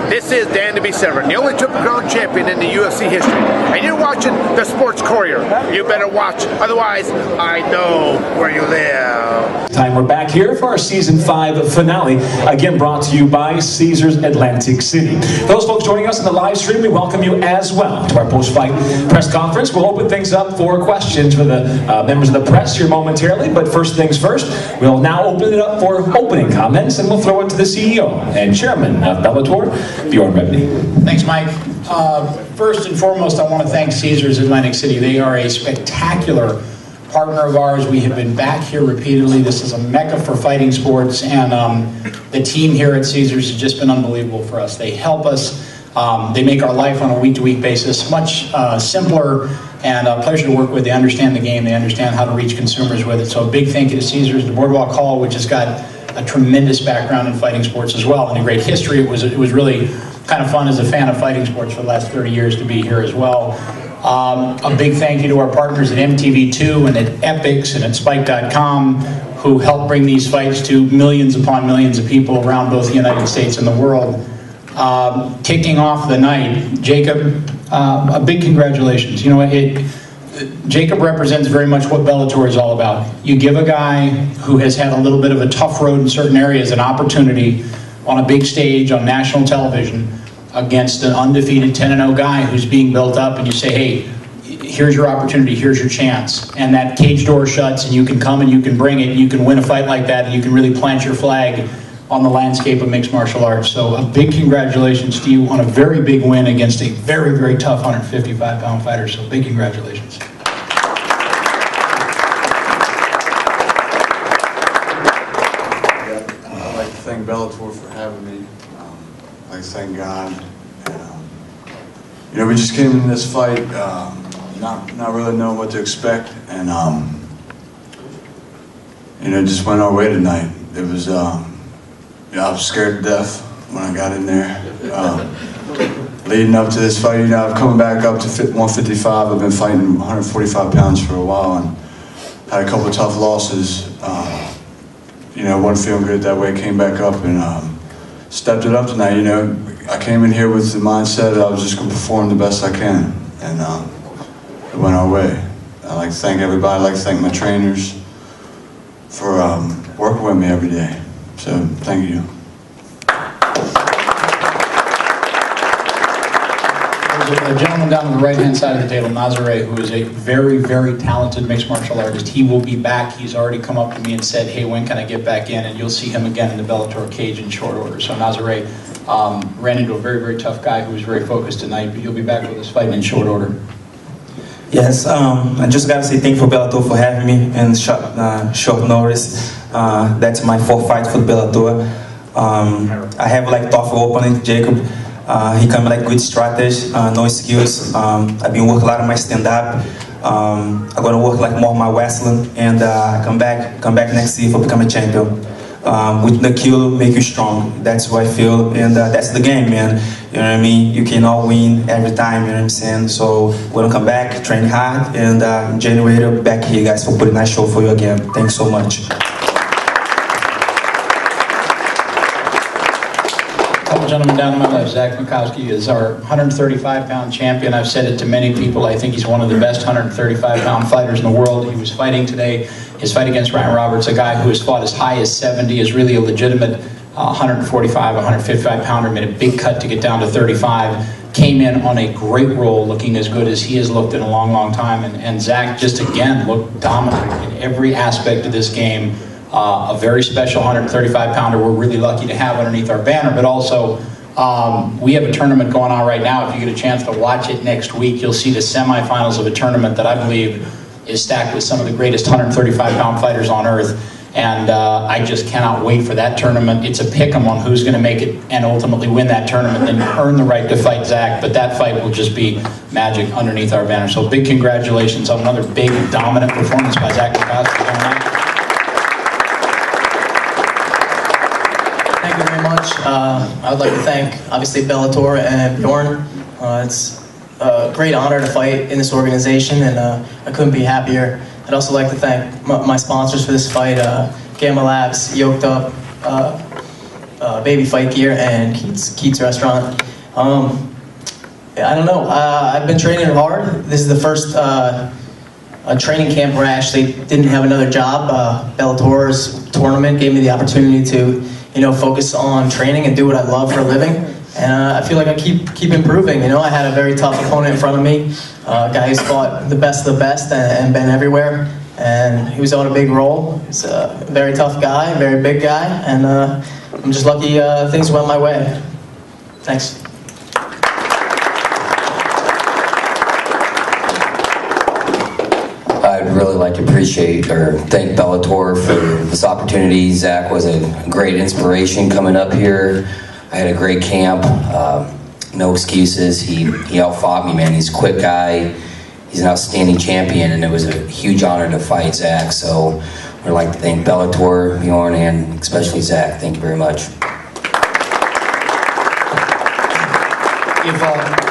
This is Dan DeBeseverin, the only Triple Crown champion in the UFC history. And you're watching the Sports Courier. You better watch, otherwise I know where you live. We're back here for our Season 5 finale, again brought to you by Caesars Atlantic City. Those folks joining us in the live stream, we welcome you as well to our post-fight press conference. We'll open things up for questions for the members of the press here momentarily, but first things first, we'll now open it up for opening comments, and we'll throw it to the CEO and chairman of Bellator, Bjorn Rebney. Thanks, Mike. First and foremost, I want to thank Caesars Atlantic City. They are a spectacular partner of ours. We have been back here repeatedly. This is a mecca for fighting sports, and the team here at Caesars has just been unbelievable for us. They help us. They make our life on a week-to-week basis much simpler and a pleasure to work with. They understand the game. They understand how to reach consumers with it. So a big thank you to Caesars, the Boardwalk Hall, which has got a tremendous background in fighting sports as well, and a great history. It was really kind of fun as a fan of fighting sports for the last 30 years to be here as well. A big thank you to our partners at MTV2 and at Epix and at Spike.com, who help bring these fights to millions upon millions of people around both the United States and the world. Kicking off the night, Jacob, a big congratulations. You know, Jacob represents very much what Bellator is all about. You give a guy who has had a little bit of a tough road in certain areas an opportunity on a big stage on national television against an undefeated 10-0 guy who's being built up, and you say, hey, here's your opportunity, here's your chance. And that cage door shuts, and you can come and you can bring it, and you can win a fight like that, and you can really plant your flag on the landscape of mixed martial arts. So a big congratulations to you on a very big win against a very, very tough 155-pound fighter. So big congratulations. I'd like to thank Bellator for having me. I'd like to thank God. You know, we just came into this fight not really knowing what to expect, and you know, just went our way tonight. It was I was scared to death when I got in there. Leading up to this fight, you know, I've come back up to 155. I've been fighting 145 pounds for a while and had a couple of tough losses. You know, wasn't feeling good that way. Came back up and stepped it up tonight. You know, I came in here with the mindset that I was just going to perform the best I can, and it went our way. I'd like to thank everybody. I'd like to thank my trainers for working with me every day. So, thank you. There's a gentleman down on the right-hand side of the table, Nazare, who is a very, very talented mixed martial artist. He will be back. He's already come up to me and said, hey, when can I get back in? And you'll see him again in the Bellator cage in short order. So Nazare ran into a very, very tough guy who was very focused tonight, but you'll be back with us fighting in short order. Yes, I just got to say thank you for Bellator for having me in short notice. That's my fourth fight for Bellator. I have like tough opponent, Jacob. He come like good strategy, no skills. I've been working a lot on my stand-up. I'm gonna work like more on my wrestling, and come back next year for become a champion. With the kill, make you strong. That's what I feel, and that's the game, man. You know what I mean? You cannot win every time, you know what I'm saying? So we're gonna come back, train hard, and in January, back here, guys, for putting a nice show for you again. Thanks so much. Gentleman down to my left, Zach Makowski, is our 135-pound champion. I've said it to many people. I think he's one of the best 135-pound fighters in the world. He was fighting today. His fight against Ryan Roberts, a guy who has fought as high as 70, is really a legitimate 145, 155-pounder, made a big cut to get down to 35. Came in on a great roll, looking as good as he has looked in a long, long time. And Zach just, again, looked dominant in every aspect of this game. A very special 135-pounder we're really lucky to have underneath our banner, but also we have a tournament going on right now. If you get a chance to watch it next week, you'll see the semifinals of a tournament that I believe is stacked with some of the greatest 135-pound fighters on earth. And I just cannot wait for that tournament. It's a pick 'em on who's going to make it and ultimately win that tournament and earn the right to fight Zach. But that fight will just be magic underneath our banner. So big congratulations on another big, dominant performance by Zach Makowski. Thank you very much. I would like to thank, obviously, Bellator and Bjorn. It's a great honor to fight in this organization, and I couldn't be happier. I'd also like to thank my sponsors for this fight, Gamma Labs, Yoked Up, baby fight gear and Keats Restaurant. I don't know. I've been training hard. This is the first training camp where I actually didn't have another job. Bellator's tournament gave me the opportunity to, focus on training and do what I love for a living. And I feel like I keep improving. I had a very tough opponent in front of me, a guy who's fought the best of the best and been everywhere. And he was on a big roll. He's a very tough guy, very big guy, and I'm just lucky things went my way. Thanks. I'd really like to appreciate or thank Bellator for this opportunity. Zach was a great inspiration coming up here. I had a great camp. No excuses. He outfought me, man. He's a quick guy. He's an outstanding champion, and it was a huge honor to fight Zach. So I'd like to thank Bellator, Bjorn, and especially Zach. Thank you very much.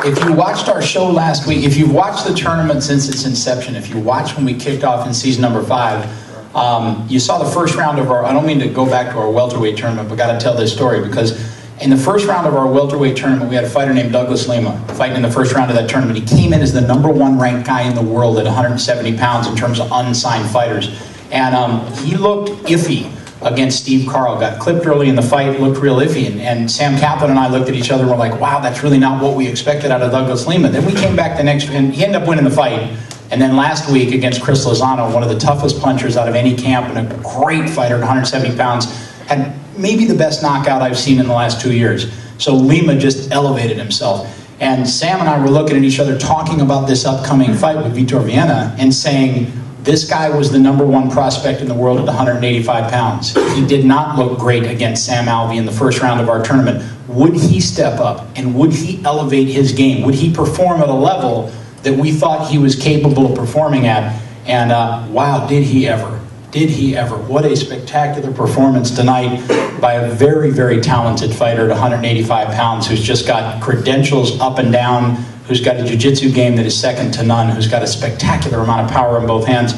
If you watched our show last week, if you've watched the tournament since its inception, if you watched when we kicked off in season number 5, you saw the first round of our, I don't mean to go back to our welterweight tournament, but got to tell this story because in the first round of our welterweight tournament, we had a fighter named Douglas Lima fighting in the first round of that tournament. He came in as the #1 ranked guy in the world at 170 pounds in terms of unsigned fighters. And he looked iffy against Steve Carl. Got clipped early in the fight, looked real iffy. And Sam Kaplan and I looked at each other and were like, wow, that's really not what we expected out of Douglas Lima. Then we came back the next, and he ended up winning the fight. And then last week against Chris Lozano, one of the toughest punchers out of any camp and a great fighter at 170 pounds, had maybe the best knockout I've seen in the last 2 years. So Lima just elevated himself. And Sam and I were looking at each other talking about this upcoming fight with Vitor Viana and saying, this guy was the #1 prospect in the world at 185 pounds. He did not look great against Sam Alvey in the first round of our tournament. Would he step up and would he elevate his game? Would he perform at a level that we thought he was capable of performing at? And wow, did he ever. Did he ever. What a spectacular performance tonight by a very, very talented fighter at 185 pounds who's just got credentials up and down, who's got a jiu-jitsu game that is second to none, who's got a spectacular amount of power in both hands.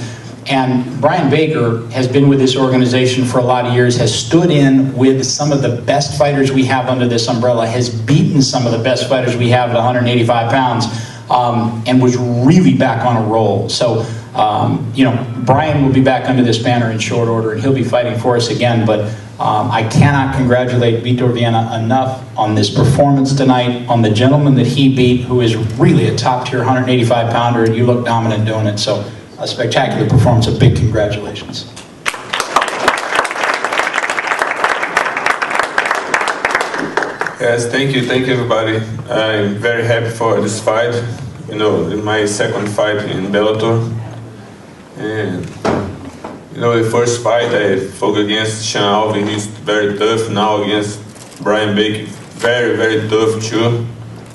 And Brian Baker has been with this organization for a lot of years, has stood in with some of the best fighters we have under this umbrella, has beaten some of the best fighters we have at 185 pounds, and was really back on a roll. So, Brian will be back under this banner in short order, and he'll be fighting for us again, but I cannot congratulate Vitor Viana enough on this performance tonight, on the gentleman that he beat, who is really a top-tier 185-pounder, and you look dominant doing it. So a spectacular performance, a big congratulations. Yes, thank you everybody. I'm very happy for this fight, in my second fight in Bellator. And the first fight I fought against Sean Alvey, he's very tough. Now against Brian Baker, very, very tough too.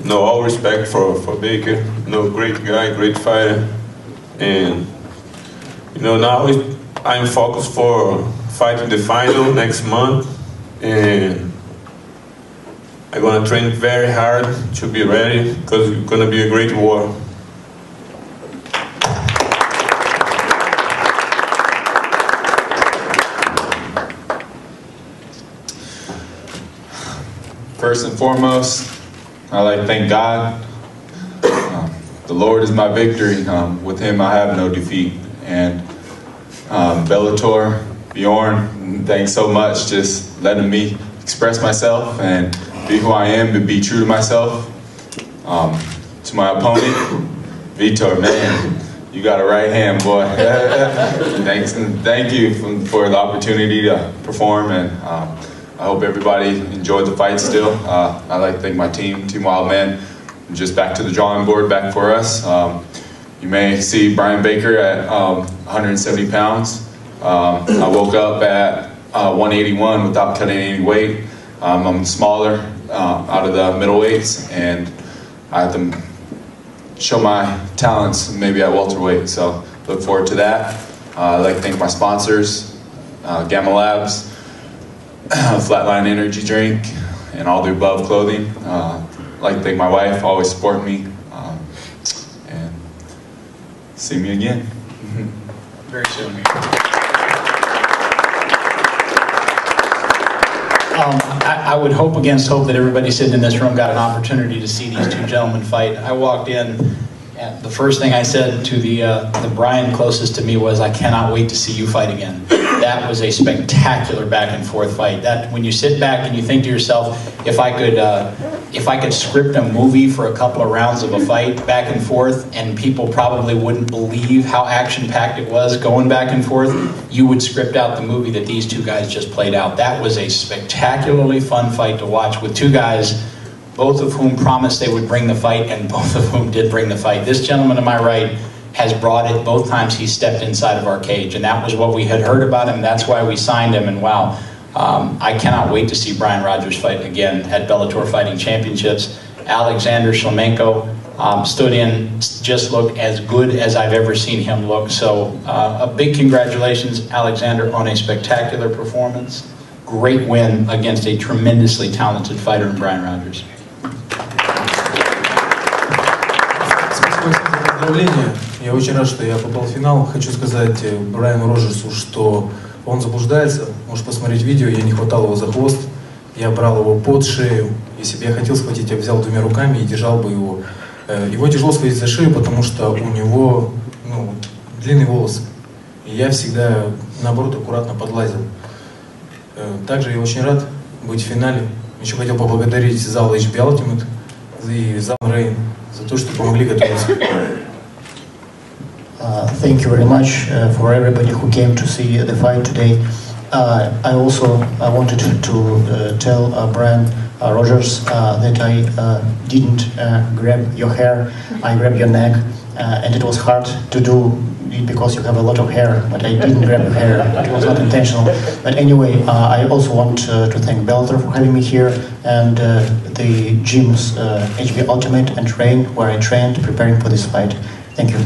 All respect for Baker. Great guy, great fighter. And now I'm focused for fighting the final next month, and I'm gonna train very hard to be ready because it's gonna be a great war. First and foremost, I'd like to thank God. The Lord is my victory. With Him, I have no defeat. And Bellator, Bjorn, thanks so much. Just letting me express myself and be who I am, and be true to myself. To my opponent, Vitor, man, you got a right hand, boy. Thanks, and thank you for the opportunity to perform, and I hope everybody enjoyed the fight still. I'd like to thank my team, Team Wildman, just back to the drawing board, back for us. You may see Brian Baker at 170 pounds. I woke up at 181 without cutting any weight. I'm smaller out of the middleweights, and I have to show my talents maybe at welterweight, so look forward to that. I'd like to thank my sponsors, Gamma Labs, Flatline Energy Drink, and All the Above Clothing. I'd like to thank my wife, always supporting me, and see me again. Very soon. I would hope against hope that everybody sitting in this room got an opportunity to see these two gentlemen fight. I walked in, and the first thing I said to the Brian closest to me was, "I cannot wait to see you fight again." That was a spectacular back and forth fight. That when you sit back and you think to yourself, if I could script a movie for a couple of rounds of a fight back and forth, and people probably wouldn't believe how action-packed it was going back and forth, you would script out the movie that these two guys just played out. That was a spectacularly fun fight to watch with two guys, both of whom promised they would bring the fight, and both of whom did bring the fight. This gentleman to my right has brought it both times he stepped inside of our cage, and that was what we had heard about him. That's why we signed him, and wow, I cannot wait to see Brian Rogers fight again at Bellator Fighting Championships. Alexander Shlemenko stood in, just looked as good as I've ever seen him look. So a big congratulations, Alexander, on a spectacular performance. Great win against a tremendously talented fighter in Brian Rogers. Я очень рад, что я попал в финал. Хочу сказать Брайану Роджерсу, что он заблуждается. Может посмотреть видео, я не хватал его за хвост. Я брал его под шею. Если бы я хотел схватить, я взял двумя руками и держал бы его. Его тяжело схватить за шею, потому что у него длинные волосы. И я всегда, наоборот, аккуратно подлазил. Также я очень рад быть в финале. Еще хотел поблагодарить зал HB Ultimate и зал Рейн за то, что помогли готовиться. Thank you very much for everybody who came to see the fight today. I wanted to tell Brian Rogers that I didn't grab your hair, I grabbed your neck, and it was hard to do because you have a lot of hair, but I didn't grab your hair, it was not intentional. But anyway, I also want to thank Bellator for having me here, and the gyms HB Ultimate and Train, where I trained preparing for this fight. Thank you.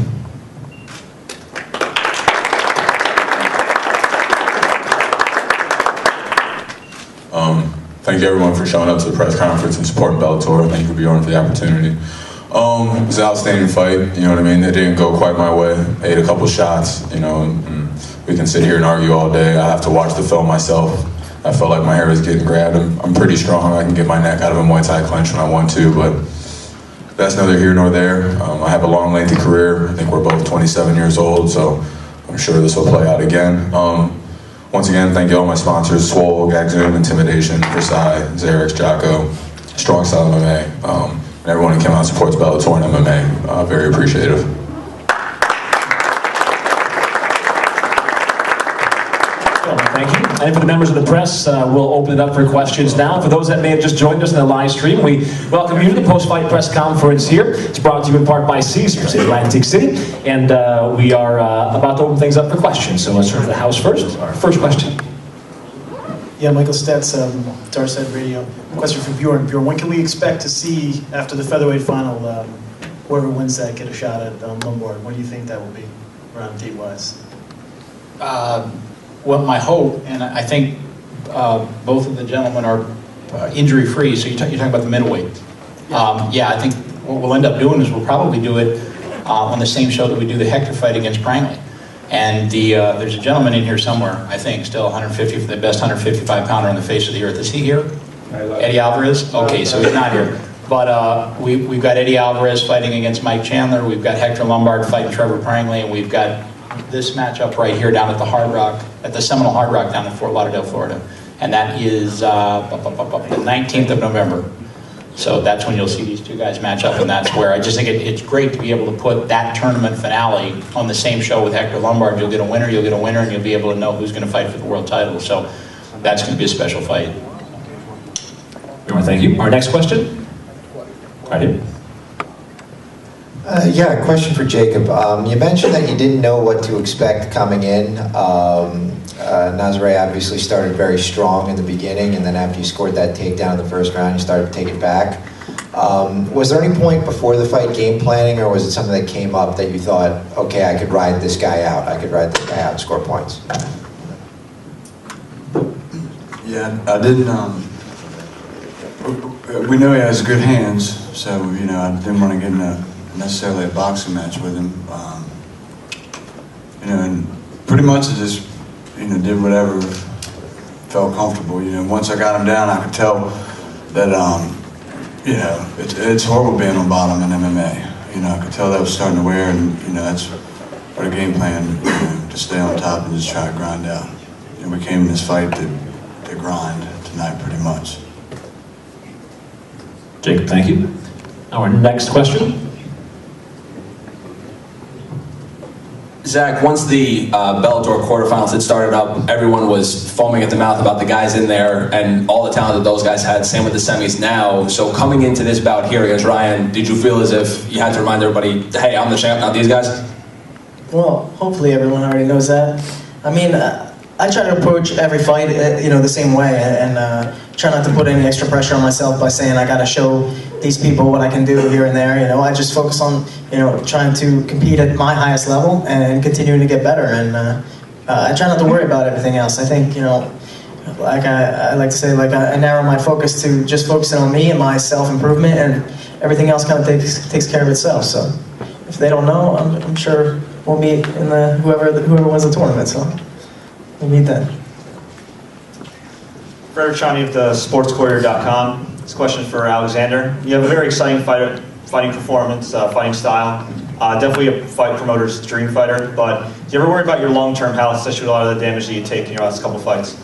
Thank you everyone for showing up to the press conference and supporting Bellator. Thank you, Bjorn, for the opportunity. It was an outstanding fight, you know what I mean? It didn't go quite my way. I ate a couple shots, you know, and we can sit here and argue all day. I have to watch the film myself. I felt like my hair was getting grabbed. I'm pretty strong. I can get my neck out of a Muay Thai clinch when I want to, but that's neither here nor there. I have a long, lengthy career. I think we're both 27 years old, so I'm sure this will play out again. Once again, thank you all my sponsors, Swole, Gagzoom, Intimidation, Versailles, Xerix, Jocko, Strong Style MMA, and everyone who came out and supports Bellator and MMA. Very appreciative. Thank you. And for the members of the press, we'll open it up for questions now. For those that may have just joined us in the live stream, we welcome you to the post-fight press conference here. It's brought to you in part by Caesars in Atlantic City. And we are about to open things up for questions. So let's turn to the house first. Our first question. Yeah, Michael Stetz, Darset Radio. Question for Bjorn. Bjorn, when can we expect to see, after the featherweight final, whoever wins that get a shot at Lombard? When do you think that will be, round date-wise? Well, my hope, and I think both of the gentlemen are injury-free, so you're talking about the middleweight. Yeah, I think what we'll end up doing is we'll probably do it on the same show that we do the Hector fight against Prangley. And there's a gentleman in here somewhere, I think, still 150 for the best 155-pounder on the face of the earth. Is he here? Eddie Alvarez? Okay, so he's not here. But we've got Eddie Alvarez fighting against Mike Chandler. We've got Hector Lombard fighting Trevor Prangley, and we've got this matchup right here down at the Hard Rock, at the Seminole Hard Rock down in Fort Lauderdale, Florida. And that is the 19th of November. So that's when you'll see these two guys match up, and that's where I just think it's great to be able to put that tournament finale on the same show with Hector Lombard. You'll get a winner, and you'll be able to know who's going to fight for the world title. So that's going to be a special fight. Thank you. Our next question. Right here. Yeah, a question for Jacob. You mentioned that you didn't know what to expect coming in. Nasrat obviously started very strong in the beginning, and then after you scored that takedown in the first round, you started to take it back. Was there any point before the fight game planning, or was it something that came up that you thought, okay, I could ride this guy out, and score points? Yeah, I didn't, we know he has good hands, so, you know, I didn't want to get in necessarily a boxing match with him. You know, and pretty much I just, you know, did whatever felt comfortable. You know, once I got him down, I could tell that you know, it's horrible being on bottom in MMA. You know, I could tell that was starting to wear, and you know, that's our game plan, you know, to stay on top and just try to grind out. And we came in this fight to grind tonight, pretty much. Jacob, thank you. Our next question. Zach, once the Bellator quarterfinals had started up, everyone was foaming at the mouth about the guys in there and all the talent that those guys had. Same with the semis now. So coming into this bout here against Ryan, did you feel as if you had to remind everybody, hey, I'm the champ, not these guys? Well, hopefully everyone already knows that. I mean, I try to approach every fight, you know, the same way, and try not to put any extra pressure on myself by saying I got to show these people what I can do here and there. You know, I just focus on, you know, trying to compete at my highest level and continuing to get better. And I try not to worry about everything else. I think, you know, like I like to say, like I narrow my focus to just focusing on me and my self-improvement, and everything else kind of takes care of itself. So if they don't know, I'm sure we'll meet in the whoever wins the tournament. So we'll meet then. Frederick Chani of the SportsCourier.com. This question for Alexander. You have a very exciting fighting performance, fighting style. Definitely a fight promoter's dream fighter, but do you ever worry about your long-term health, especially with a lot of the damage that you take in your last couple fights?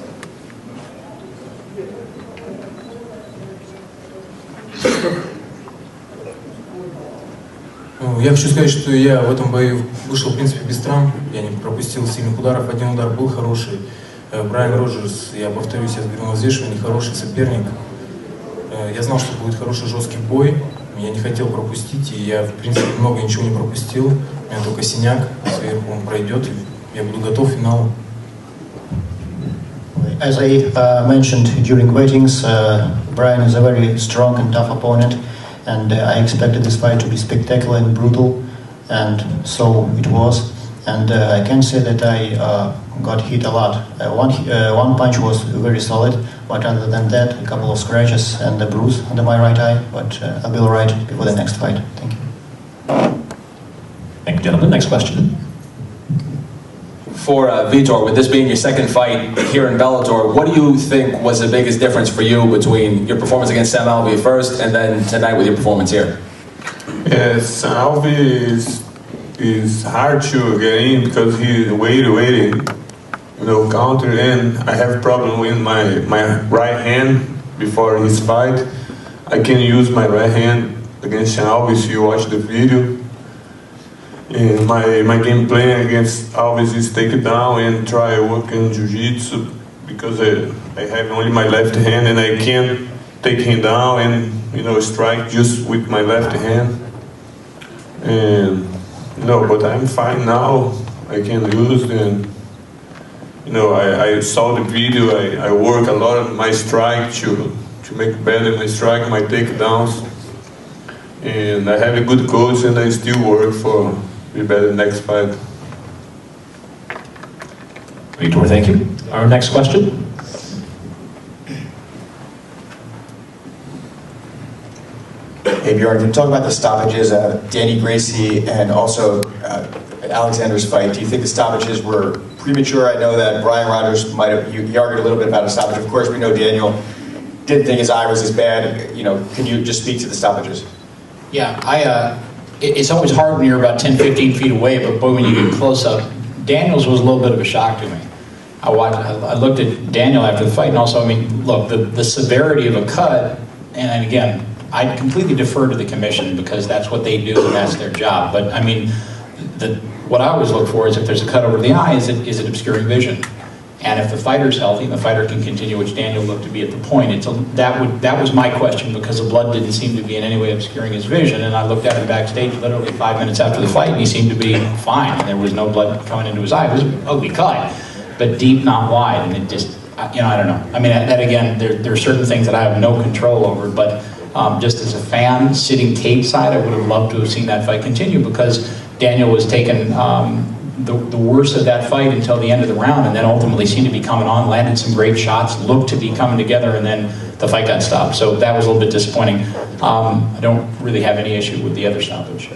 Я хочу сказать, что я в этом бою вышел, в принципе, без травм. Я не пропустил сильных ударов. Один удар был хороший. Брайан Роджерс, я повторюсь, я говорил, взвешивание, нехороший соперник. Я знал, что будет хороший жесткий бой. Я не хотел пропустить, и я, в принципе, много ничего не пропустил. У меня только синяк, сверху он пройдет, и я буду готов к финалу. As I mentioned during weightings, Brian is a very strong and tough opponent, and I expected this fight to be spectacular and brutal, and so it was. And I can say that I got hit a lot. One punch was very solid, but other than that, a couple of scratches and a bruise under my right eye, but I'll be alright before the next fight. Thank you. Thank you, gentlemen. Next question. For Vitor, with this being your second fight here in Bellator, what do you think was the biggest difference for you between your performance against Sam Alvey first and then tonight with your performance here? Yes, Alvey is hard to get in because he's waiting, you know, counter, and I have problem with my right hand before his fight. I can use my right hand against Alvey if you watch the video. And my game plan against Alvey is take it down and try working jiu-jitsu because I have only my left hand and I can take him down and, you know, strike just with my left hand. And no, but I'm fine now. I can use, and you know, I saw the video. I work a lot on my strike to make better my strike, my takedowns, and I have a good coach, and I still work for be better next fight. Vitor, thank you. Our next question. Hey Bjorn, can you talk about the stoppages, Danny Gracie and also Alexander's fight? Do you think the stoppages were premature? I know that Brian Rogers might have, he argued a little bit about a stoppage. Of course, we know Daniel didn't think his eye was as bad. You know, can you just speak to the stoppages? Yeah, it's always hard when you're about 10, 15 feet away, but boy, when you get close up, Daniel's was a little bit of a shock to me. I looked at Daniel after the fight, and also, I mean, look, the severity of a cut, and again, I completely defer to the commission because that's what they do and that's their job. But I mean, what I always look for is if there's a cut over the eye, is it obscuring vision? And if the fighter's healthy and the fighter can continue, which Daniel looked to be at the point, that was my question because the blood didn't seem to be in any way obscuring his vision. And I looked at him backstage literally 5 minutes after the fight, and he seemed to be fine. And there was no blood coming into his eye. It was an ugly cut, but deep, not wide. And it just, you know, I don't know. I mean, that again, there are certain things that I have no control over, but just as a fan, sitting tape side, I would have loved to have seen that fight continue because Daniel was taking the worst of that fight until the end of the round, and then ultimately seemed to be coming on, landed some great shots, looked to be coming together, and then the fight got stopped. So that was a little bit disappointing. I don't really have any issue with the other stoppage.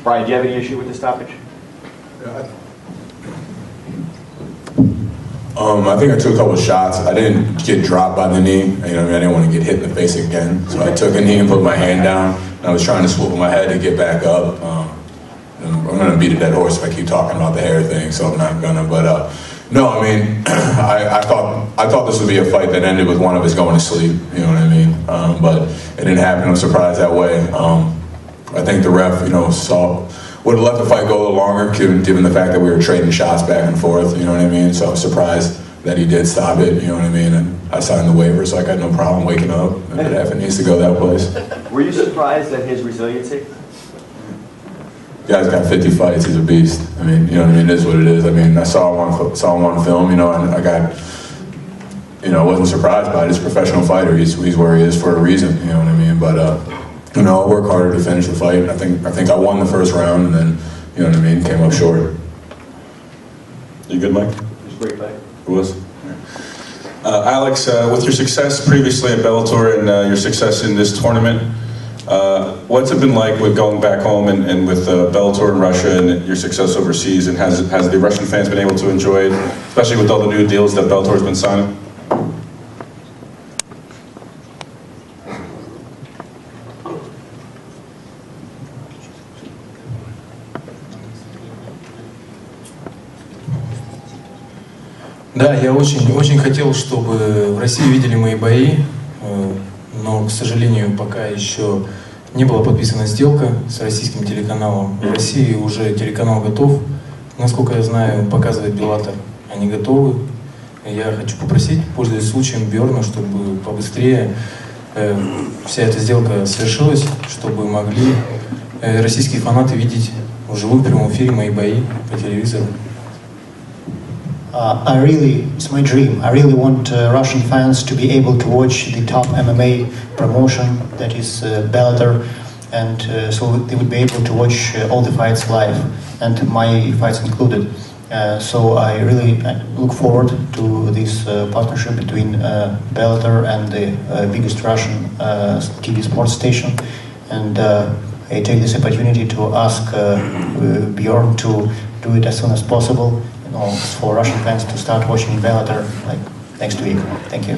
Brian, do you have any issue with the stoppage? I think I took a couple of shots. I didn't get dropped by the knee. I didn't want to get hit in the face again. So I took a knee and put my hand down. And I was trying to swivel my head to get back up. I'm going to beat a dead horse if I keep talking about the hair thing, so I'm not going to. But no, I mean, I thought this would be a fight that ended with one of us going to sleep. You know what I mean? But it didn't happen. I was surprised that way. I think the ref, would have let the fight go a little longer, given the fact that we were trading shots back and forth. You know what I mean? So I was surprised that he did stop it. You know what I mean? And I signed the waiver, so I got no problem waking up if it needs to go that place. Were you surprised at his resiliency? Guy's got 50 fights. He's a beast. I mean, you know what I mean? It is what it is. I mean, I saw him on film, and I got, I wasn't surprised by it. He's a professional fighter. He's where he is for a reason. You know what I mean? But I work harder to finish the fight. I think I won the first round, and then, you know what I mean, came up short. You good, Mike? It was a great fight. It was. Alex, with your success previously at Bellator and your success in this tournament, what's it been like with going back home and with Bellator in Russia and your success overseas? And has the Russian fans been able to enjoy it, especially with all the new deals that Bellator has been signing? Да, я очень хотел, чтобы в России видели мои бои, но, к сожалению, пока еще не была подписана сделка с российским телеканалом. В России уже телеканал готов. Насколько я знаю, показывает Беллатор, они готовы. Я хочу попросить, пользуясь случаем, Бьорна, чтобы побыстрее вся эта сделка совершилась, чтобы могли российские фанаты видеть вживую в прямом эфире мои бои по телевизору. It's my dream. I really want Russian fans to be able to watch the top MMA promotion, that is Bellator, and so they would be able to watch all the fights live, and my fights included. So I really look forward to this partnership between Bellator and the biggest Russian TV sports station, and I take this opportunity to ask Bjorn to do it as soon as possible. For Russian fans to start watching Bellator like next week. Thank you.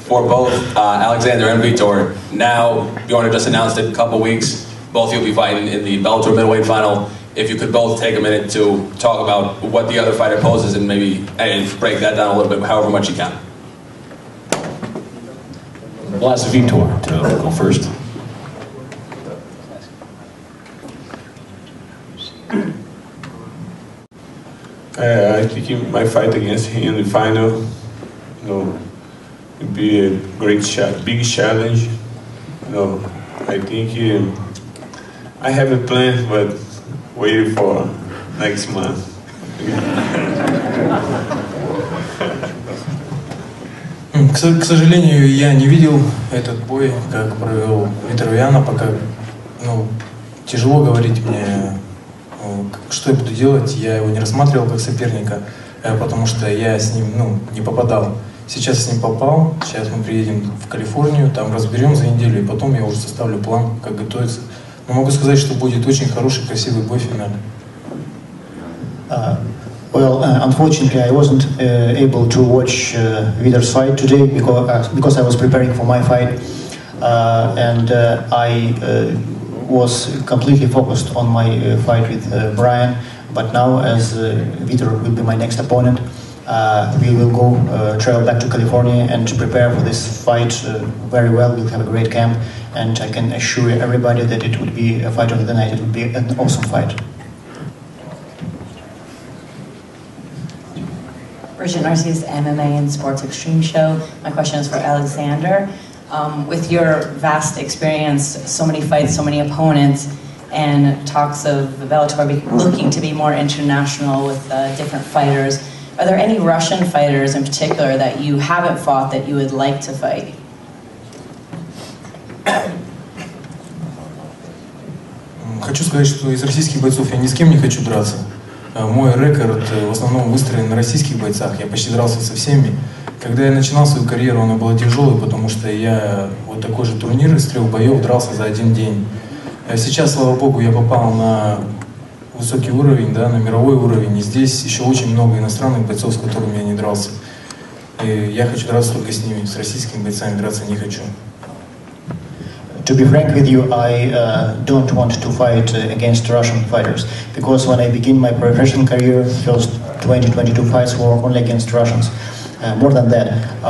For both Alexander and Vitor, now Bjorn just announced it in a couple weeks. Both of you will be fighting in the Bellator middleweight final. If you could both take a minute to talk about what the other fighter poses and maybe break that down a little bit, however much you can. We'll ask Vitor to go first. I think my fight against him in the final, would be a big challenge. I think I have a plan, but waiting for next month. К сожалению, я не видел этот бой, как провел Витор Яна, пока тяжело говорить мне, что я буду делать. Я его не рассматривал как соперника, потому что я с ним не попадал. Сейчас с ним попал, сейчас мы приедем в Калифорнию, там разберем за неделю, и потом я уже составлю план, как готовиться. Но могу сказать, что будет очень хороший, красивый бой в финале. Well, unfortunately, I wasn't able to watch Vitor's fight today because I was preparing for my fight, and I was completely focused on my fight with Brian. But now, as Vitor will be my next opponent, we will go travel back to California and prepare for this fight very well. We'll have a great camp, and I can assure everybody that it would be a fight of the night. It would be an awesome fight. Bridget Narcisse, MMA and Sports Extreme Show. My question is for Alexander. With your vast experience, so many fights, so many opponents, and talks of Bellator looking to be more international with different fighters, are there any Russian fighters in particular that you haven't fought that you would like to fight? Хочу сказать, что из российских бойцов я ни с кем не хочу драться. Мой рекорд в основном выстроен на российских бойцах, я почти дрался со всеми. Когда я начинал свою карьеру, она была тяжелой, потому что я вот такой же турнир из 3 боев дрался за один день. Сейчас, слава богу, я попал на высокий уровень, да, на мировой уровень. И здесь еще очень много иностранных бойцов, с которыми я не дрался. И я хочу драться только с ними, с российскими бойцами драться не хочу. To be frank with you, I don't want to fight against Russian fighters, because when I begin my professional career, first 20-22 fights were only against Russians. More than that,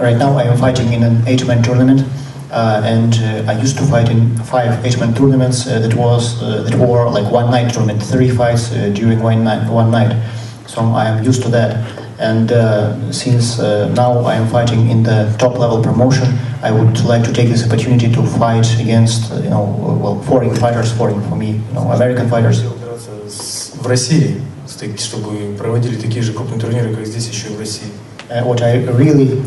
right now I am fighting in an 8-man tournament, and I used to fight in 5 8-man tournaments that were like one night tournament, 3 fights during one night. So I am used to that. And since now I am fighting in the top level promotion, I would like to take this opportunity to fight against, foreign fighters, foreign for me, American fighters. В России, чтобы проводили такие же крупные турниры, как здесь, еще и в России. What I really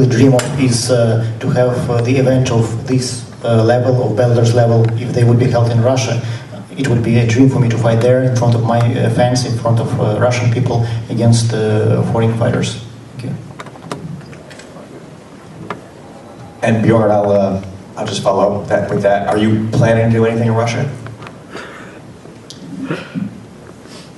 dream of is to have the event of this level, of Bellator's level, if they would be held in Russia. It would be a dream for me to fight there in front of my fans, in front of Russian people, against foreign fighters. Okay. And Bjorn, I'll just follow up with that. Are you planning to do anything in Russia?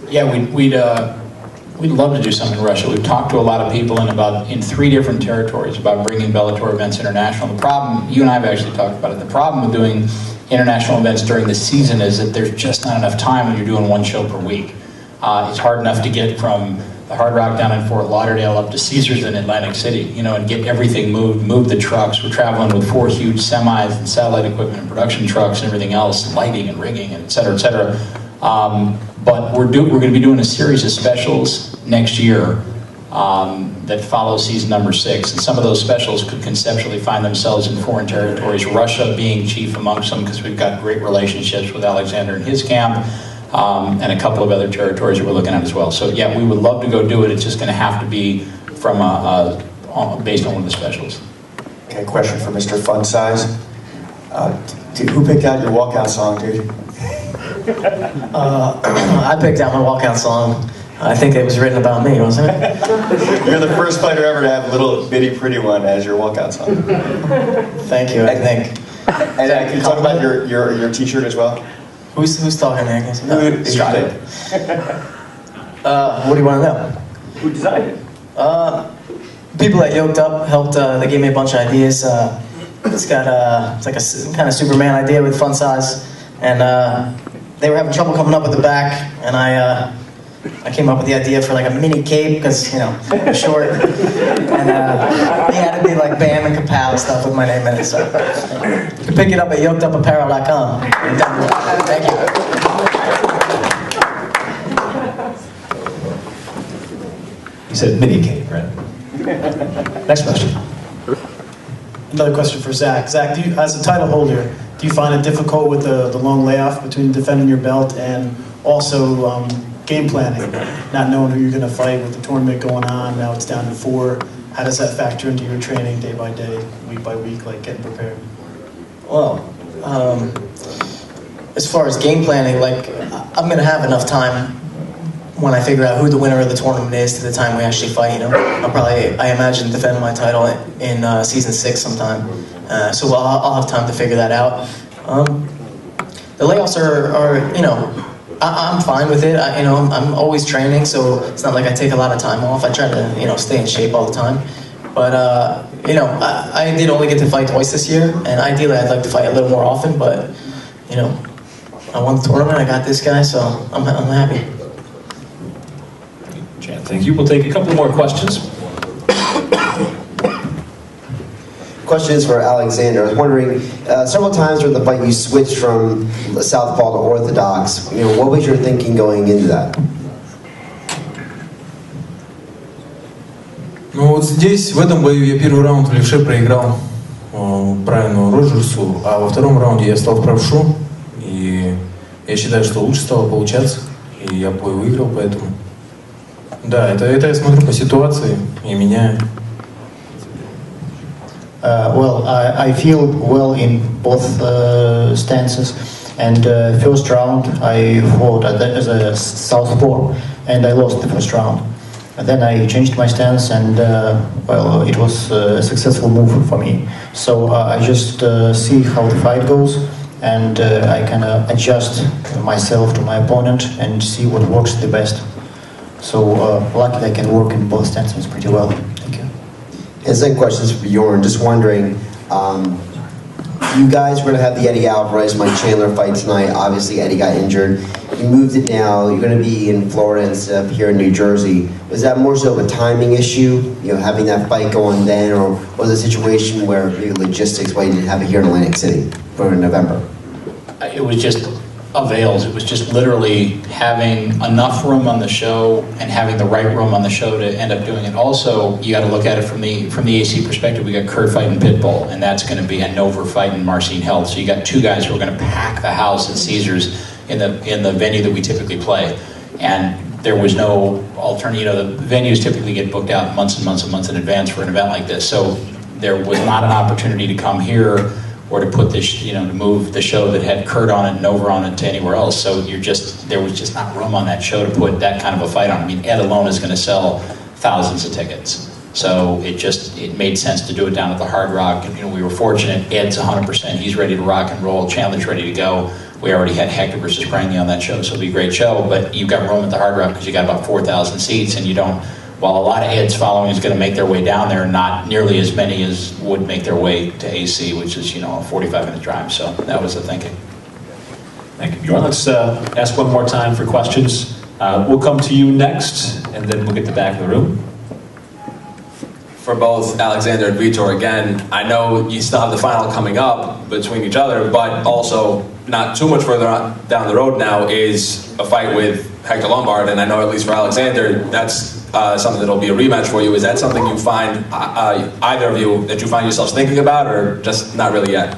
Yeah, we'd love to do something in Russia. We've talked to a lot of people in 3 different territories about bringing Bellator events international. The problem, you and I have actually talked about it, the problem with doing international events during the season is that there's just not enough time when you're doing 1 show per week. It's hard enough to get from the Hard Rock down in Fort Lauderdale up to Caesars in Atlantic City, and get everything moved, move the trucks. We're traveling with 4 huge semis and satellite equipment and production trucks and everything else, lighting and rigging, and et cetera, et cetera. But we're going to be doing a series of specials next year that follow season number 6, and some of those specials could conceptually find themselves in foreign territories, Russia being chief amongst them, because we've got great relationships with Alexander and his camp, and a couple of other territories that we're looking at as well. So yeah, we would love to go do it. It's just going to have to be from based on one of the specials. Okay, question for Mr. Fun Size. Who picked out your walkout song, dude? I picked out my walkout song. I think it was written about me, wasn't it? You're the first fighter ever to have Little Bitty Pretty One as your walkout song. Thank you, I think. And can you talk about your t-shirt as well? Who's talking there? Who did you pick? What do you want to know? Who designed it? People at Yoked Up helped, they gave me a bunch of ideas. It's like a kind of Superman idea with Fun Size. And they were having trouble coming up with the back, and I came up with the idea for like a mini cape, because, I'm short. And he had to be like Bam and Kapow stuff with my name in it. So you can pick it up at yokedupapparel.com. Thank you. You said mini cape, right? Next question. Another question for Zach. Zach, as a title holder, do you find it difficult with the long layoff between defending your belt and also game planning, not knowing who you're going to fight with the tournament going on? Now it's down to 4. How does that factor into your training day by day, week by week, like getting prepared? Well, as far as game planning, like I'm going to have enough time when I figure out who the winner of the tournament is to the time we actually fight. I imagine defending my title in season 6 sometime. So I'll have time to figure that out. The layoffs are I'm fine with it. I'm always training, so it's not like I take a lot of time off. I try to, stay in shape all the time. But, I did only get to fight twice this year, and ideally I'd like to fight a little more often, but, I won the tournament, I got this guy, so I'm happy. Chad, thank you. We'll take a couple more questions. Question is for Alexander. I was wondering, several times during the fight you switched from southpaw to orthodox. What was your thinking going into that? Ну вот здесь, в этом бою, я первый раунд в левше проиграл Брайану Роджерсу, а во втором раунде я стал в правшу, и я считаю, что лучше стало получаться, и я бой выиграл, поэтому... Да, это я смотрю по ситуации и меняю. Well, I feel well in both stances, and first round I fought as a southpaw, and I lost the first round. And then I changed my stance, and it was a successful move for me. So I just see how the fight goes, and I can adjust myself to my opponent and see what works the best. So luckily I can work in both stances pretty well. Thank you. And second question is for Bjorn. Just wondering, you guys were going to have the Eddie Alvarez, Mike Chandler fight tonight. Obviously Eddie got injured. You moved it now. You're going to be in Florida instead of here in New Jersey. Was that more so of a timing issue, having that fight go on then, or was it a situation where maybe logistics why you didn't have it here in Atlantic City for November? It was just avails. It was just literally having enough room on the show and having the right room on the show to end up doing it. Also, you got to look at it from the AC perspective. We got Kurt fighting Pitbull, and that's going to be, and Nover fighting Marcin Held. So you got two guys who are going to pack the house at Caesars in the venue that we typically play, and there was no alternative. The venues typically get booked out months and months and months in advance for an event like this. So there was not an opportunity to come here or to put this, to move the show that had Kurt on it and Nover on it to anywhere else. So there was just not room on that show to put that kind of a fight on. I mean, Ed alone is going to sell thousands of tickets. So it made sense to do it down at the Hard Rock. And, we were fortunate. Ed's 100%. He's ready to rock and roll. Chandler's ready to go. We already had Hector versus Prangy on that show, so it'll be a great show. But you've got room at the Hard Rock because you got about 4,000 seats, and you don't. While a lot of Ed's following is going to make their way down there, not nearly as many as would make their way to AC, which is a 45-minute drive. So that was the thinking. Thank you, Bjorn. Let's ask one more time for questions. We'll come to you next, and then we'll get to the back of the room. For both Alexander and Vitor, again, I know you still have the final coming up between each other, but also not too much further down the road now is a fight with Hector Lombard, and I know at least for Alexander, that's something that'll be a rematch for you. Is that something you find, either of you, that you find yourselves thinking about, or just not really yet?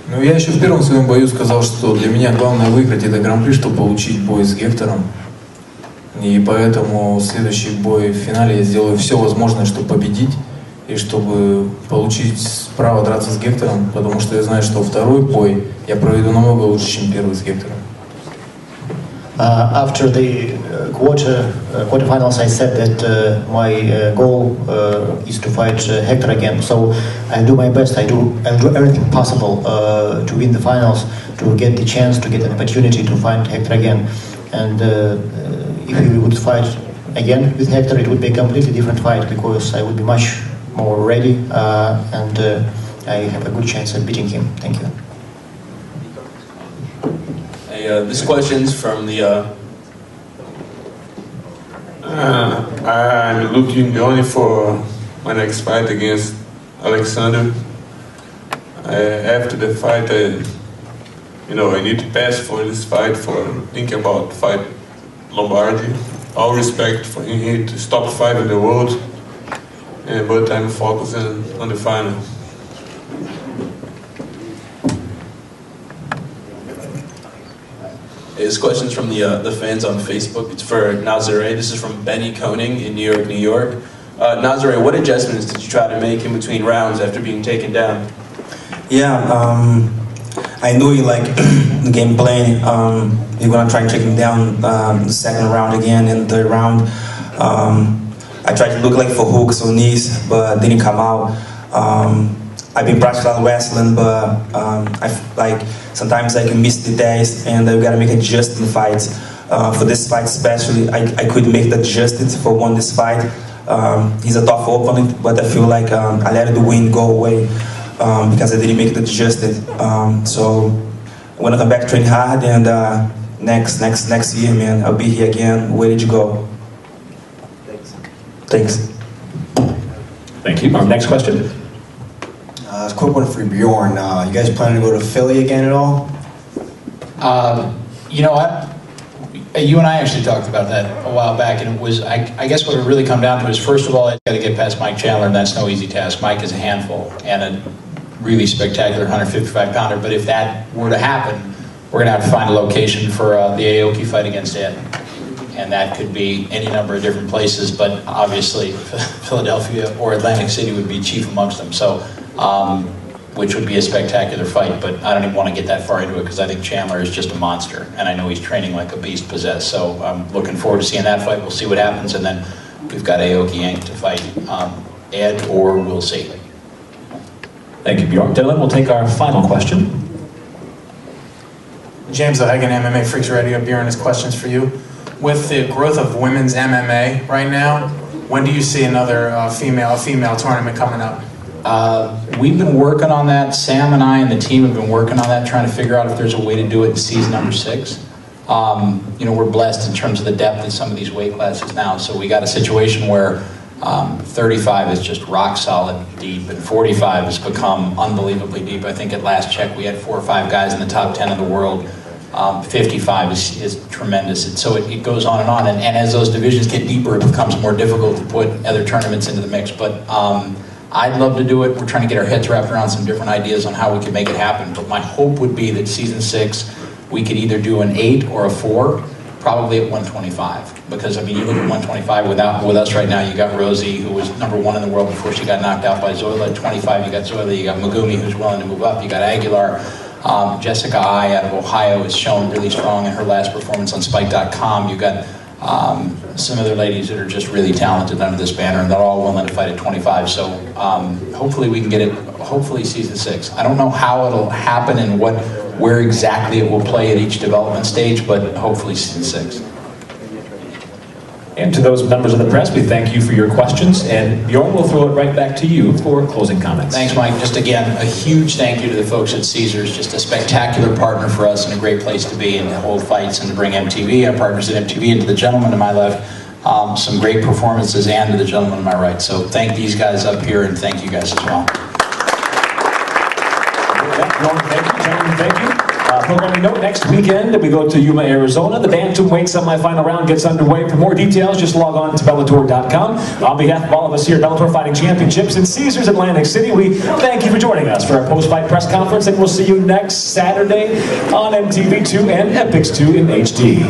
Ну, я еще в первом своем бою сказал, что для меня главное выиграть это гран-при, чтобы получить бой с Гектором. И поэтому следующий бой в финале я сделаю все возможное, чтобы победить и чтобы получить право драться с Гектором, потому что я знаю, что второй бой я проведу намного лучше, чем первый с Гектором. After the quarterfinals, I said that my goal is to fight Hector again. So I'll do my best. I'll do everything possible to win the finals, to get the chance, to get an opportunity to fight Hector again. And if we would fight again with Hector, it would be a completely different fight because I would be much more ready and I have a good chance at beating him. Thank you. This question's from the... I'm looking only for my next fight against Alexander. After the fight, I need to pass for this fight, for thinking about fight Lombardi. All respect for him to stop fighting the world, but I'm focusing on the final. This question's from the fans on Facebook. It's for Nazare. This is from Benny Koning in New York, New York. Nazare, what adjustments did you try to make in between rounds after being taken down? Yeah, I knew the game plan. You're gonna try and take him down the second round again and third round. I tried to look for hooks or knees, but didn't come out. I've been practicing a lot of wrestling, but sometimes I can miss the days, and I gotta make adjustments in fights. For this fight especially, I couldn't make the adjustments for this fight. He's a tough opponent, but I feel like I let the win go away because I didn't make the adjustment. So I'm gonna come back, train hard, and next year, man, I'll be here again, ready to go. Thanks. Thank you. Our next question. A quick one for Bjorn. You guys planning to go to Philly again at all? You know what? You and I actually talked about that a while back, and it was, I guess what it really come down to is, first of all, I got to get past Mike Chandler, and that's no easy task. Mike is a handful and a really spectacular 155-pounder, but if that were to happen, we're going to have to find a location for the Aoki fight against Ed. And that could be any number of different places, but obviously Philadelphia or Atlantic City would be chief amongst them. So, which would be a spectacular fight, but I don't even want to get that far into it because I think Chandler is just a monster, and I know he's training like a beast possessed. So I'm looking forward to seeing that fight. We'll see what happens, and then we've got Aoki Yank to fight Ed, or we'll see. Thank you, Bjorn. Dylan, we'll take our final question. James O'Hagan, MMA Freaks Radio. Bjorn has questions for you. With the growth of women's MMA right now, when do you see another female tournament coming up? We've been working on that. Sam and I and the team have been working on that, trying to figure out if there's a way to do it in season number 6. We're blessed in terms of the depth in some of these weight classes now. So we got a situation where 35 is just rock solid deep, and 45 has become unbelievably deep. I think at last check we had 4 or 5 guys in the top 10 of the world. 55 is tremendous, and so it goes on, and as those divisions get deeper, it becomes more difficult to put other tournaments into the mix. But I'd love to do it. We're trying to get our heads wrapped around some different ideas on how we can make it happen. But my hope would be that season 6, we could either do an 8 or a 4, probably at 125. Because, I mean, you look at 125 with us right now, you got Rosie, who was #1 in the world before she got knocked out by Zoila. At 25, you got Zoila, you got Megumi, who's willing to move up, you got Aguilar. Jessica Ai out of Ohio has shown really strong in her last performance on Spike.com. You got some other ladies that are just really talented under this banner, and they're all willing to fight at 25. So hopefully we can get it, hopefully season 6. I don't know how it'll happen and where exactly it will play at each development stage, but hopefully season 6. And to those members of the press, we thank you for your questions, and Bjorn will throw it right back to you for closing comments. Thanks, Mike. Just again, a huge thank you to the folks at Caesars. Just a spectacular partner for us and a great place to be and to hold fights and to bring MTV, our partners at MTV, and to the gentleman to my left, some great performances, and to the gentleman to my right. So thank these guys up here, and thank you guys as well. Bjorn, thank you. Gentlemen, thank you. Programming note, next weekend we go to Yuma, Arizona. The bantamweight semifinal round gets underway. For more details, just log on to Bellator.com. On behalf of all of us here at Bellator Fighting Championships in Caesars Atlantic City, we thank you for joining us for our post-fight press conference, and we'll see you next Saturday on MTV2 and Epix2 in HD.